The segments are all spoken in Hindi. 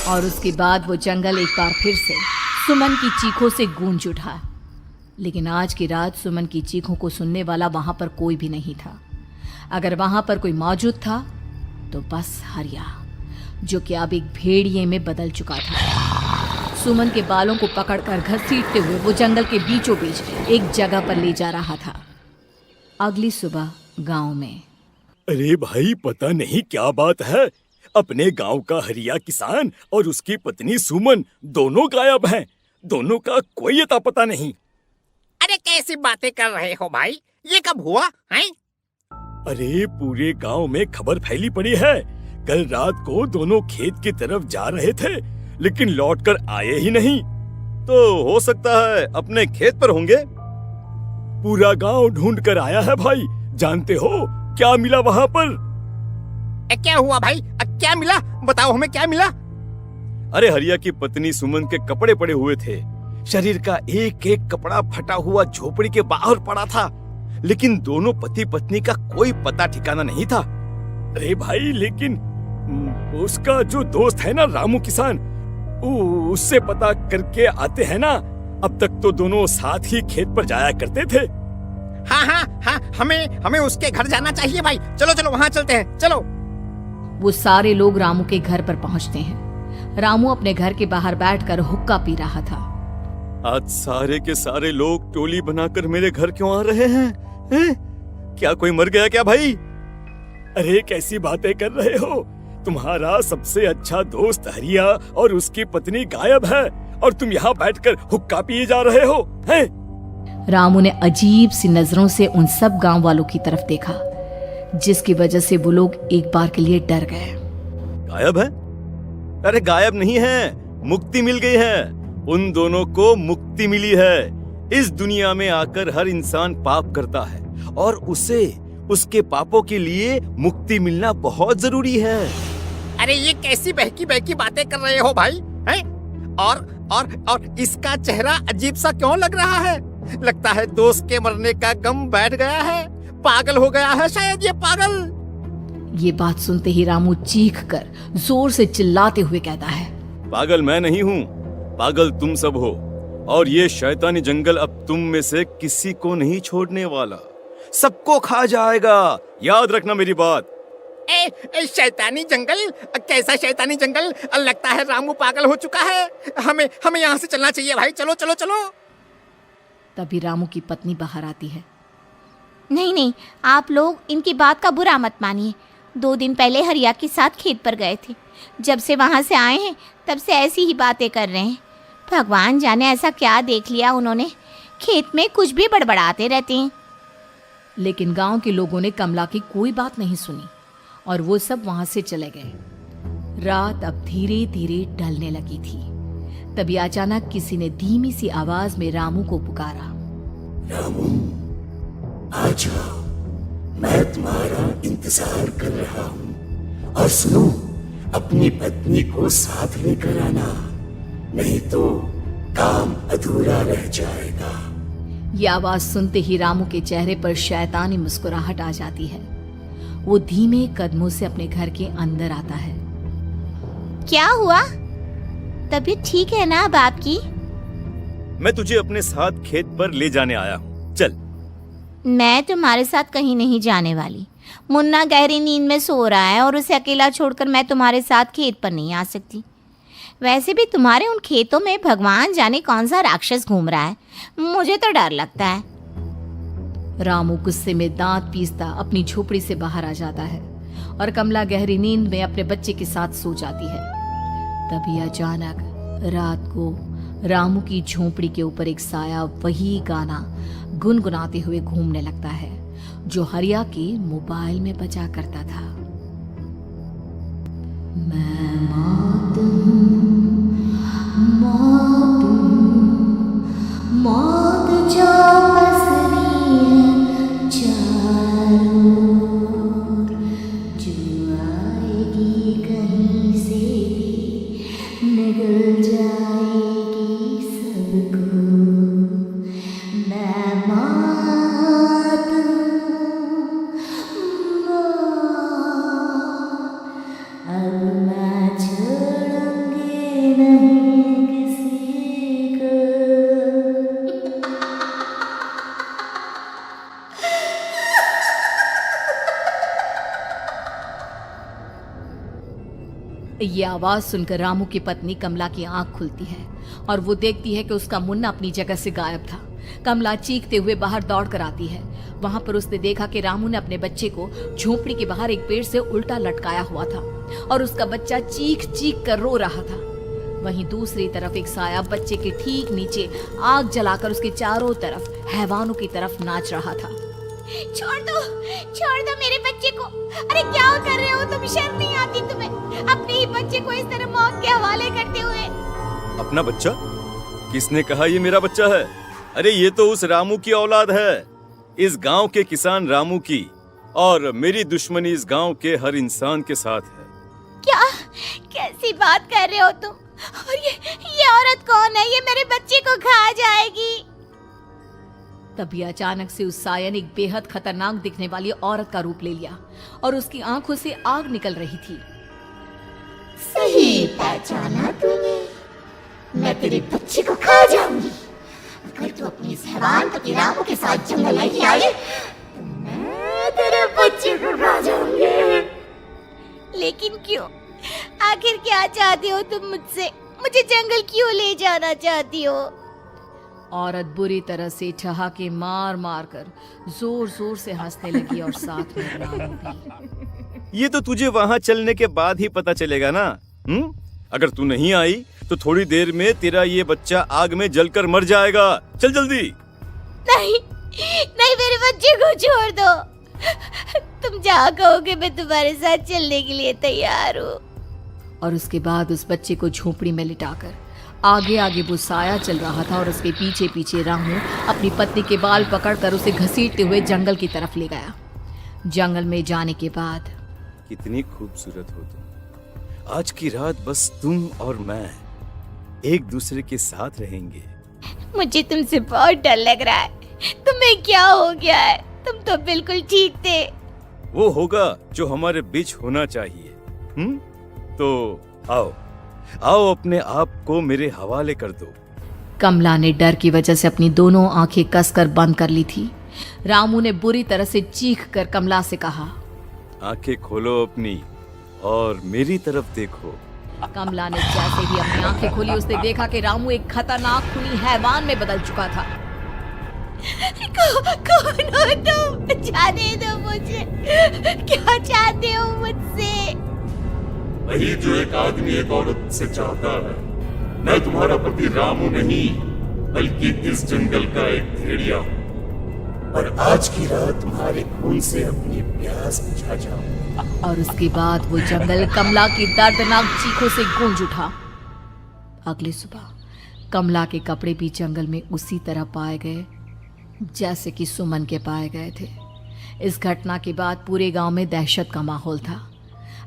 और उसके बाद वो जंगल एक बार फिर से सुमन की चीखों से गूंज उठा। लेकिन आज की रात सुमन की चीखों को सुनने वाला वहां पर कोई भी नहीं था। अगर वहां पर कोई मौजूद था तो बस हरिया, जो कि अब एक भेड़िए में बदल चुका था। सुमन के बालों को पकड़कर घसीटते हुए वो जंगल के बीचों बीच एक जगह पर ले जा रहा था। अगली सुबह गांव में। अरे भाई, पता नहीं क्या बात है, अपने गांव का हरिया किसान और उसकी पत्नी सुमन दोनों गायब हैं। दोनों का कोई अता पता नहीं। अरे कैसी बातें कर रहे हो भाई, ये कब हुआ है? अरे पूरे गांव में खबर फैली पड़ी है। कल रात को दोनों खेत की तरफ जा रहे थे, लेकिन लौटकर आए ही नहीं। तो हो सकता है अपने खेत पर होंगे। पूरा गांव ढूंढ कर आया है भाई। जानते हो क्या मिला वहां पर? क्या हुआ भाई? क्या मिला? बताओ हमें क्या मिला? अरे हरिया की पत्नी सुमन के कपड़े पड़े हुए थे। शरीर का एक एक कपड़ा फटा हुआ झोपड़ी के बाहर पड़ा था, लेकिन दोनों पति पत्नी का कोई पता ठिकाना नहीं था। अरे भाई, लेकिन उसका जो दोस्त है ना रामू किसान, उससे पता करके आते हैं ना। अब तक तो दोनों साथ ही खेत पर जाया करते थे। हाँ, हमें उसके घर जाना चाहिए भाई। चलो चलो वहाँ चलते हैं, चलो। वो सारे लोग रामू के घर पर पहुंचते हैं। रामू अपने घर के बाहर बैठकर हुक्का पी रहा था। आज सारे के सारे लोग टोली बनाकर मेरे घर क्यों आ रहे हैं? क्या कोई मर गया क्या भाई? अरे कैसी बातें कर रहे हो? तुम्हारा सबसे अच्छा दोस्त हरिया और उसकी पत्नी गायब है और तुम यहाँ बैठकर हुक्का पिए जा रहे हो हैं? रामू ने अजीब सी नजरों से उन सब गांव वालों की तरफ देखा, जिसकी वजह से वो लोग एक बार के लिए डर गए। गायब है? अरे गायब नहीं है, मुक्ति मिल गई है। उन दोनों को मुक्ति मिली है। इस दुनिया में आकर हर इंसान पाप करता है और उसे उसके पापों के लिए मुक्ति मिलना बहुत जरूरी है। अरे ये कैसी बहकी बहकी बातें कर रहे हो भाई हैं? और इसका चेहरा अजीब सा क्यों लग रहा है? लगता है दोस्त के मरने का गम बैठ गया है। पागल हो गया है शायद ये पागल। ये बात सुनते ही रामू चीख कर जोर से चिल्लाते हुए कहता है, पागल मैं नहीं हूँ, पागल तुम सब हो। और ये शैतानी जंगल अब तुम में से किसी को नहीं छोड़ने वाला, सबको खा जाएगा। याद रखना मेरी बात। शैतानी जंगल? कैसा शैतानी जंगल? लगता है रामू पागल हो चुका है। हमें यहाँ से चलना चाहिए भाई। चलो चलो चलो। तभी रामू की पत्नी बाहर आती है। नहीं, आप लोग इनकी बात का बुरा मत मानिए। 2 दिन पहले हरिया के साथ खेत पर गए थे। जब से वहाँ से आए हैं तब से ऐसी ही बातें कर रहे हैं। भगवान जाने ऐसा क्या देख लिया उन्होंने, खेत में कुछ भी बड़बड़ाते रहते हैं। लेकिन गांव के लोगों ने कमला की कोई बात नहीं सुनी और वो सब वहां से चले गए। रात अब धीरे धीरे ढलने लगी थी। तभी अचानक किसी ने धीमी सी आवाज में रामू को पुकारा। रामू, आ जाओ, मैं तुम्हारा इंतजार कर रहा हूँ। और सुनो, अपनी पत्नी को साथ लेकर आना, नहीं तो काम अधूरा रह जाएगा। ये आवाज सुनते ही रामू के चेहरे पर शैतानी मुस्कुराहट आ जाती है। वो धीमे कदमों से अपने घर के अंदर आता है। क्या हुआ? तबीयत ठीक है ना अब आपकी? मैं तुझे अपने साथ खेत पर ले जाने आया हूँ, चल। मैं तुम्हारे साथ कहीं नहीं जाने वाली। मुन्ना गहरी नींद में सो रहा है और उसे अकेला छोड़कर मैं तुम्हारे साथ खेत पर नहीं आ सकती। वैसे भी तुम्हारे उन खेतों में भगवान जाने कौन सा राक्षस घूम रहा है, मुझे तो डर लगता है। रामू गुस्से में दांत पीसता अपनी झोपड़ी से बाहर आ जाता है और कमला गहरी नींद में अपने बच्चे के साथ सो जाती है। तभी अचानक रात को रामू की झोपड़ी के ऊपर एक साया वही गाना गुनगुनाते हुए घूमने लगता है जो हरिया के मोबाइल में बजा करता था। मैं मौत जो पसरी है चारों ओर, जो आएगी कहीं से भी निगल जाएगी सबको। मैं मौत अब मैं ये आवाज सुनकर रामू की पत्नी कमला की आंख खुलती है और वो देखती है कि उसका मुन्ना अपनी जगह से गायब था। कमला चीखते हुए बाहर दौड़ कर आती है। वहां पर उसने देखा कि रामू ने अपने बच्चे को झोपड़ी के बाहर एक पेड़ से उल्टा लटकाया हुआ था और उसका बच्चा चीख चीख कर रो रहा था। वहीं दूसरी तरफ एक साया बच्चे के ठीक नीचे आग जलाकर उसके चारों तरफ हैवानों की तरफ नाच रहा था। छोड़ दो मेरे बच्चे को। अरे क्या कर रहे हो तुम? शर्म नहीं आती तुम्हें अपने ही बच्चे को इस तरह मौत के हवाले करते हुए? अपना बच्चा? किसने कहा ये मेरा बच्चा है? अरे ये तो उस रामू की औलाद है, इस गांव के किसान रामू की, और मेरी दुश्मनी इस गांव के हर इंसान के साथ है। क्या? कैसी बात कर रहे हो तुम? और ये औरत कौन है? ये मेरे बच्चे को खा जाएगी। तभी अचानक से उस साया ने एक बेहद खतरनाक दिखने वाली औरत का रूप ले लिया और उसकी आंखों से आग निकल रही थी। सही पहचाना तूने, मैं तेरे बच्चे को खा जाऊंगी। अगर तू अपनी इस हैवान पति रामू के साथ जंगल नहीं आई तो मैं तेरे बच्चे को खा जाऊंगी। लेकिन क्यों? आखिर क्या चाहती हो तुम मुझसे? मुझे जंगल क्यों ले जाना चाहती हो? औरत बुरी तरह से ठहाके मार मार कर जोर जोर से हंसने लगी और साथ में रामू भी। ये तो तुझे वहाँ चलने के बाद ही पता चलेगा ना। अगर तू नहीं आई तो थोड़ी देर में तेरा ये बच्चा आग में जलकर मर जाएगा। चल जल्दी। नहीं नहीं, मेरे बच्चे को छोड़ दो। तुम जहाँ कहोगे मैं तुम्हारे साथ चलने के लिए तैयार हूँ। और उसके बाद उस बच्चे को झोपड़ी में लिटाकर आगे आगे वो साया चल रहा था और उसके पीछे पीछे रामू अपनी पत्नी के बाल पकड़कर उसे घसीटते हुए जंगल की तरफ ले गया। जंगल में जाने के बाद, कितनी खूबसूरत हो तुम। आज की रात बस तुम और मैं एक दूसरे के साथ रहेंगे। मुझे तुमसे बहुत डर लग रहा है। तुम्हें क्या हो गया है? तुम तो बिल्कुल ठीक थे। वो होगा जो हमारे बीच होना चाहिए। तो आओ आओ, अपने आप को मेरे हवाले कर दो। कमला ने डर की वजह से अपनी दोनों आंखें कसकर बंद कर ली थी। रामू ने बुरी तरह से चीख कर कमला से कहा, आंखें खोलो अपनी और मेरी तरफ देखो। कमला ने जैसे ही अपनी आंखें खोली उसने देखा कि रामू एक खतरनाक खूनी हैवान में बदल चुका था। कौन हो तुम? जाने दो मुझे। क्या चाहते हो मुझसे? वही जो एक आदमी एक औरत से चाहता है। मैं तुम्हारा पति रामू नहीं, बल्कि इस जंगल का एक भेड़िया हूँ, और आज की रात तुम्हारे खून से अपनी प्यास बुझा जाऊं। और उसके बाद वो जंगल कमला की दर्दनाक चीखों से गूंज उठा। अगली सुबह कमला के कपड़े भी जंगल में उसी तरह पाए गए जैसे कि सुमन के पाए गए थे। इस घटना के बाद पूरे गांव में दहशत का माहौल था।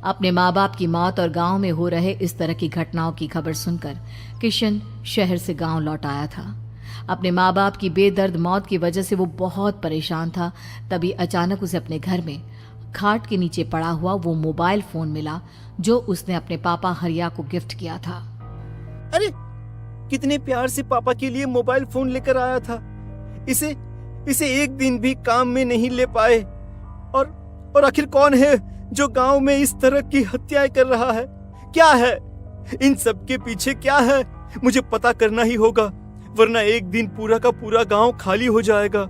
अपने माँ बाप की मौत और गांव में हो रहे इस तरह की घटनाओं की खबर सुनकर किशन शहर से गांव लौट आया था। अपने माँ बाप की बेदर्द मौत की वजह से वो बहुत परेशान था। तभी अचानक उसे अपने घर में खाट के नीचे पड़ा हुआ वो मोबाइल फोन मिला जो उसने अपने पापा हरिया को गिफ्ट किया था। अरे कितने प्यार से पापा के लिए मोबाइल फोन लेकर आया था। इसे एक दिन भी काम में नहीं ले पाए। और आखिर कौन है जो गांव में इस तरह की हत्याएं कर रहा है? क्या है इन सब के पीछे? क्या है? मुझे पता करना ही होगा, वरना एक दिन पूरा का पूरा गांव खाली हो जाएगा।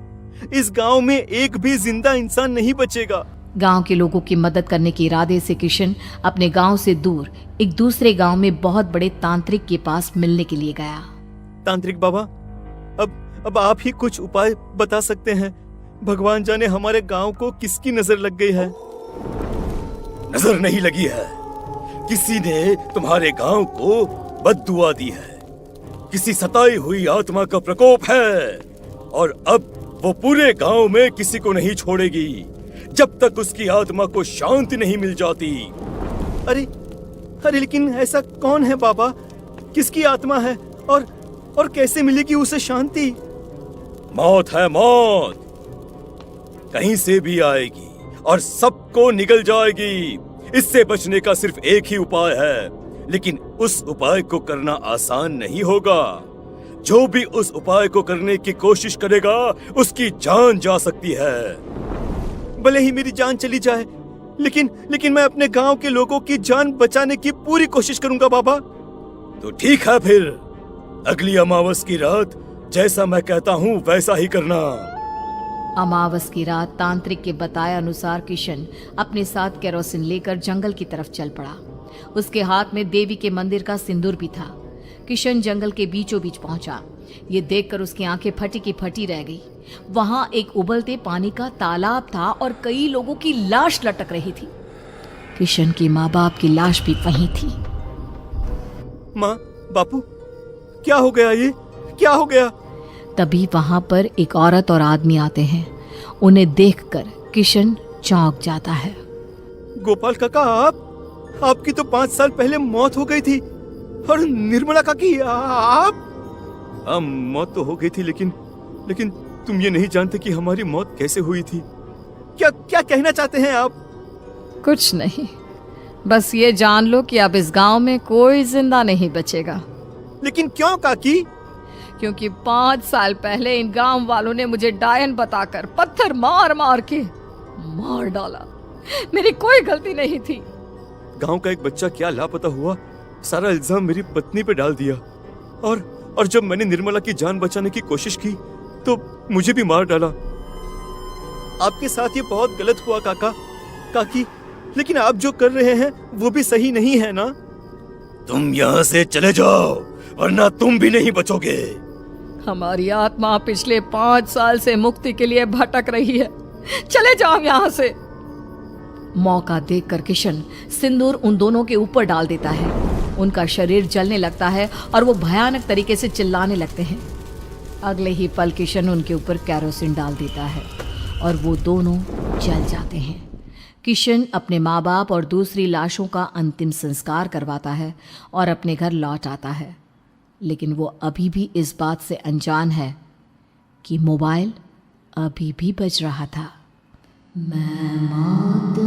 इस गांव में एक भी जिंदा इंसान नहीं बचेगा। गांव के लोगों की मदद करने के इरादे से किशन अपने गांव से दूर एक दूसरे गांव में बहुत बड़े तांत्रिक के पास मिलने के लिए गया। तांत्रिक बाबा, अब आप ही कुछ उपाय बता सकते हैं। भगवान जाने हमारे गांव को किसकी नजर लग गई है। नजर नहीं लगी है, किसी ने तुम्हारे गांव को बद्दुआ दी है। किसी सताई हुई आत्मा का प्रकोप है और अब वो पूरे गांव में किसी को नहीं छोड़ेगी जब तक उसकी आत्मा को शांति नहीं मिल जाती। अरे लेकिन ऐसा कौन है बाबा? किसकी आत्मा है और कैसे मिलेगी उसे शांति? मौत है, मौत कहीं से भी आएगी और सबको निगल जाएगी। इससे बचने का सिर्फ एक ही उपाय है, लेकिन उस उपाय को करना आसान नहीं होगा। जो भी उस उपाय को करने की कोशिश करेगा उसकी जान जा सकती है। भले ही मेरी जान चली जाए, लेकिन मैं अपने गांव के लोगों की जान बचाने की पूरी कोशिश करूंगा बाबा। तो ठीक है फिर, अगली अमावस की रात जैसा मैं कहता हूँ वैसा ही करना। अमावस की रात तांत्रिक के बताए अनुसार किशन अपने साथ केरोसिन लेकर जंगल की तरफ चल पड़ा। उसके हाथ में देवी के मंदिर का सिंदूर भी था। किशन जंगल के बीचों बीच पहुंचा। ये देखकर उसकी आंखें फटी की फटी रह गई। वहां एक उबलते पानी का तालाब था और कई लोगों की लाश लटक रही थी। किशन की माँ बाप की लाश भी वहीं थी। माँ, बापू, क्या हो गया? ये क्या हो गया? तभी वहां पर एक औरत और आदमी आते हैं। उन्हें देखकर किशन चौंक जाता है। गोपाल काका, आपकी तो 5 साल पहले मौत हो गई थी। और निर्मला काकी, आप? हाँ, मौत तो हो गई थी, लेकिन तुम ये नहीं जानते कि हमारी मौत कैसे हुई थी। क्या कहना चाहते हैं आप? कुछ नहीं, बस ये जान लो कि अब इस गांव में कोई जिंदा नहीं बचेगा। लेकिन क्यों काकी? क्योंकि 5 साल पहले इन गांव वालों ने मुझे डायन बताकर पत्थर मार मार के मार डाला। मेरी कोई गलती नहीं थी। गांव का एक बच्चा क्या लापता हुआ, सारा इल्जाम मेरी पत्नी पे डाल दिया। और जब मैंने निर्मला की जान बचाने की कोशिश की तो मुझे भी मार डाला। आपके साथ ये बहुत गलत हुआ काकी, लेकिन आप जो कर रहे हैं वो भी सही नहीं है ना? तुम यहाँ से चले जाओ वरना तुम भी नहीं बचोगे। हमारी आत्मा पिछले 5 साल से मुक्ति के लिए भटक रही है। चले जाओ यहाँ से। मौका देखकर किशन सिंदूर उन दोनों के ऊपर डाल देता है। उनका शरीर जलने लगता है और वो भयानक तरीके से चिल्लाने लगते हैं। अगले ही पल किशन उनके ऊपर केरोसिन डाल देता है और वो दोनों जल जाते हैं। किशन अपने माँ बाप और दूसरी लाशों का अंतिम संस्कार करवाता है और अपने घर लौट आता है। लेकिन वो अभी भी इस बात से अनजान है कि मोबाइल अभी भी बज रहा था। मैं मौत